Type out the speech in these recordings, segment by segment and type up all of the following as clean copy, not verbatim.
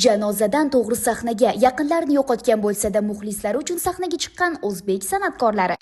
Janozadan to'g'ri sahnaga yaqinlarini yo'qotgan bo'lsa-da, muxlislari uchun sahnaga chiqqan o'zbek san'atkorlari.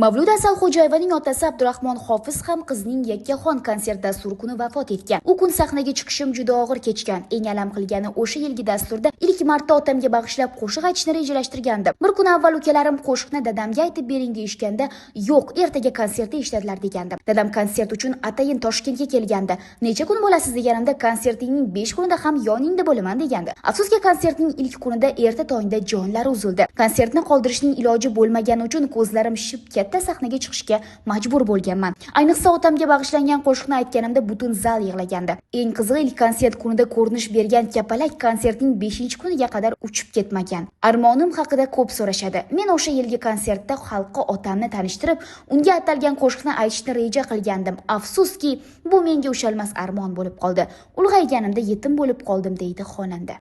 Mavluda Asalxo'jayevaning otasi Abdurahmon Hofiz ham qizining Yakkaxon konsert dasturi kuni vafot etgan. U kun sahnaga chiqishim juda og'ir kechgan. Eng alam qilgani o'sha yilgi dasturda ilk marta otamga bag'ishlab qo'shiq aytishni rejalashtirgandim. Bir kun avval ukalarim qo'shiqni dadamga aytib bering deyishganda, "Yo'q, ertaga konsertda eshitadilar" degandim. Dadam konsert uchun atayin Toshkentga kelganda, "Necha kun bo'lasiz?" deganimda, "Konsertingning 5 kunida ham yoningda bo'laman" degandi. Afsuski konsertning ilk kunida erta tongda jonlari uzildi. Konsertni qoldirishning iloji bo'lmagani uchun ko'zlarim shib katta sahnaga chiqishga majbur bo'lganman. Ayniqsa otamga bag'ishlangan qo'shiqni aytganimda butun zal yig'lagandi. Eng qizig'i, ilk konsert kunida ko'rinish bergan kapalak konsertning 5-kuniga qadar uchib ketmagan. Armonim haqida ko'p so'rashadi. Men o'sha yilgi konsertda xalqqa otamni tanishtirib, unga atalgan qo'shiqni aytishni reja qilgandim. Afsuski, bu menga ushalmas armon bo'lib qoldi. Ulg'ayganimda yetim bo'lib qoldim, deydi xonanda.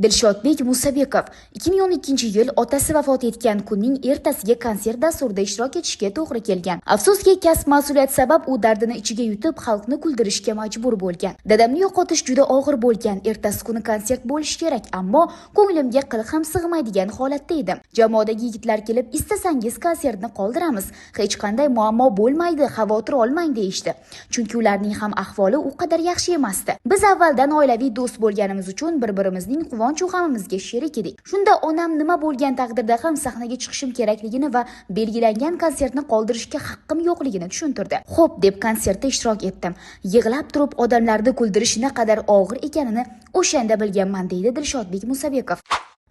Dilshodbek Musabekov 2012-yil otasi vafot etgan kunning ertasiga konsert dasturida ishtirok etishga to'g'ri kelgan. Afsuski, kasb mas'uliyat sabab u dardini ichiga yutib, xalqni kuldirishga majbur bo'lgan. Dadamni yo'qotish juda og'ir bo'lgan. Ertasi kuni konsert bo'lishi kerak, ammo ko'nglimga qil ham sig'maydigan holatda edim. Jamoadagi yigitlar kelib, "Istasangiz konsertni qoldiramiz. Hech qanday muammo bo'lmaydi, xavotir olmang" deyishdi. Chunki ularning ham ahvoli u qadar yaxshi emasdi. Biz avvaldan oilaviy do'st bo'lganimiz uchun bir-birimizning quvonch-g'amimizga sherik edik. Shunda onam nima bo'lgan taqdirda ham sahnaga chiqishim kerakligini va belgilangan konsertni qoldirishga haqqim yo'qligini tushuntirdi. Xo'p deb konsertda ishtirok etdim. Yig'lab turib odamlarni kuldirish naqadar og'ir ekanini o'shanda bilganman, deydi Dilshodbek Musabekov.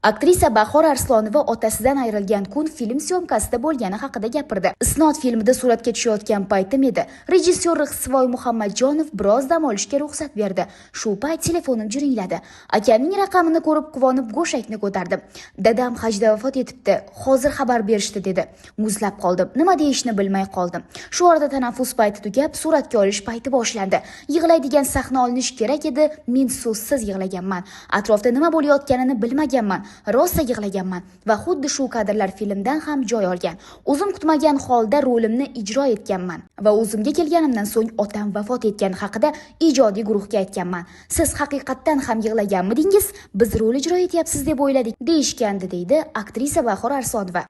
Aktrisa Bahor Arslonova otasidan ayrilgan kun film syomkasida bo'lgani haqida gapirdi. Isnod filmida suratga tushayotgan paytim edi. Rejissyor Rixsivoy Muhammadjonov biroz dam olishga ruxsat berdi. Shu payt telefonim jiringladi. Akamning raqamini ko'rib quvonib go'shakni ko'tardim. "Dadam hajda vafot etibdi. Hozir xabar berishdi" dedi. Muzlab qoldim. Nima deyishni bilmay qoldim. Shu orada tanaffus payti tugab, suratga olish payti boshlandi. Yig'laydigan sahna olinish kerak edi. Men so'zsiz yig'laganman. Atrofda nima bo'layotganini bilmaganman. Rosa yig'laganman va xuddi shu kadrlar filmdan ham joy olgan. O'zim kutmagan holda rolimni ijro etganman va o'zimga kelganimdan so'ng otam vafot etgani haqida ijodiy guruhga aytganman. "Siz haqiqatdan ham yig'laganmidingiz? Biz rol ijro etyapsiz deb o'yladik" deyishgandi, deydi aktrisa Bahor Arsonova.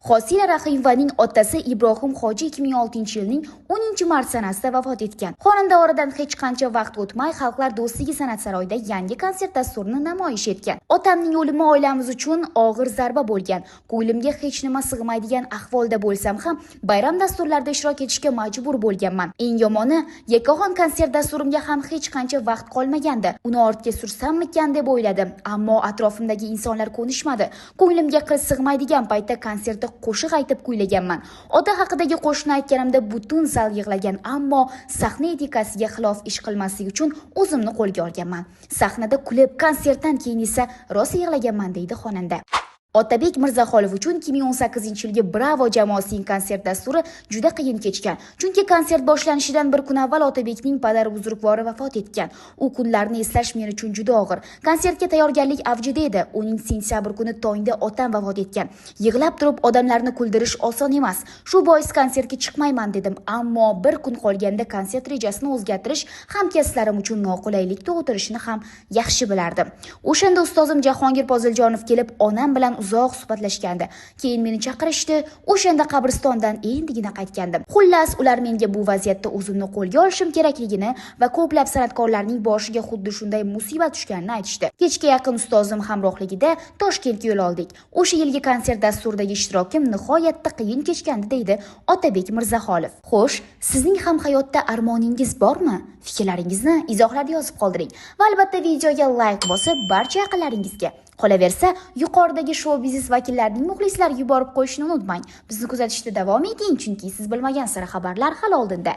Hosila Rahimovaning otasi Ibrohim Hoji 2006-yilning 10-mart sanasida vafot etgan. Xonanda oradan hech qancha vaqt o'tmay Xalqlar do'stligi san'at saroyida yangi konsert dasturini namoyish etgan. Otamning o'limi oilamiz uchun og'ir zarba bo'lgan. Ko'nglimga hech nima sig'maydigan ahvolda bo'lsam ham bayram dasturlarida ishtirok etishga majbur bo'lganman. Eng yomoni, Yakkaxon konsert dasturimga ham hech qancha vaqt qolmagandi. Uni ortga sursammikan deb o'yladim, ammo atrofimdagi insonlar ko'nishmadi. Ko'nglimga qil sig'maydigan paytda konsertda qo'shiq aytib kuylaganman. Ota haqidagi qo'shiqni aytganimda butun zal yig'lagan, ammo sahna etikasiga xilof ish qilmaslik uchun o'zimni qo'lga olganman. Sahnada kulib, konsertdan keyin esa rosa yig'laganman, deydi xonanda. Otabek Mirzaxolov uchun 2018-yilgi Bravo jamoasining konsert dasturi juda qiyin kechgan. Chunki konsert boshlanishidan bir kun avval Otabekning padari buzrukvori vafot etgan. U kunlarni eslash men uchun juda og'ir. Konsertga tayyorgarlik avjida edi. Uning sentyabr kuni tongda otam vafot etgan. Yig'lab turib odamlarni kuldirish oson emas. Shu bois konsertga chiqmayman dedim, ammo bir kun qolganda konsert rejasini o'zgartirish hamkasblarim uchun noqulaylik tug'dirishini ham yaxshi bilardim. O'shanda ustozim Jahongir Poziljonov kelib, onam bilan uzoq suhbatlashgandi. Keyin meni chaqirishdi. O'shanda qabristondan endigina qaytgandim. Xullas, ular menga bu vaziyatda o'zimni qo'lga olishim kerakligini va ko'plab san'atkorlarning boshiga xuddi shunday musibat tushganini aytishdi. Kechga yaqin ustozim hamrohligida Toshkentga yo'l oldik. O'sha yilgi konsert dasturidagi ishtirokim nihoyatda qiyin kechgandi, deydi Otabek Mirzaxolov. Xo'sh, sizning ham hayotda armoningiz bormi? Fikrlaringizni izohlarda yozib qoldiring va albatta videoga like bosib, barcha yaqinlaringizga. Qolaversa, yuqoridagi shou-biznes vakillarining muxlislariga yuborib qo'yishni unutmang. Bizni kuzatishda davom eting, chunki siz bilmagan sira xabarlar hali oldinda.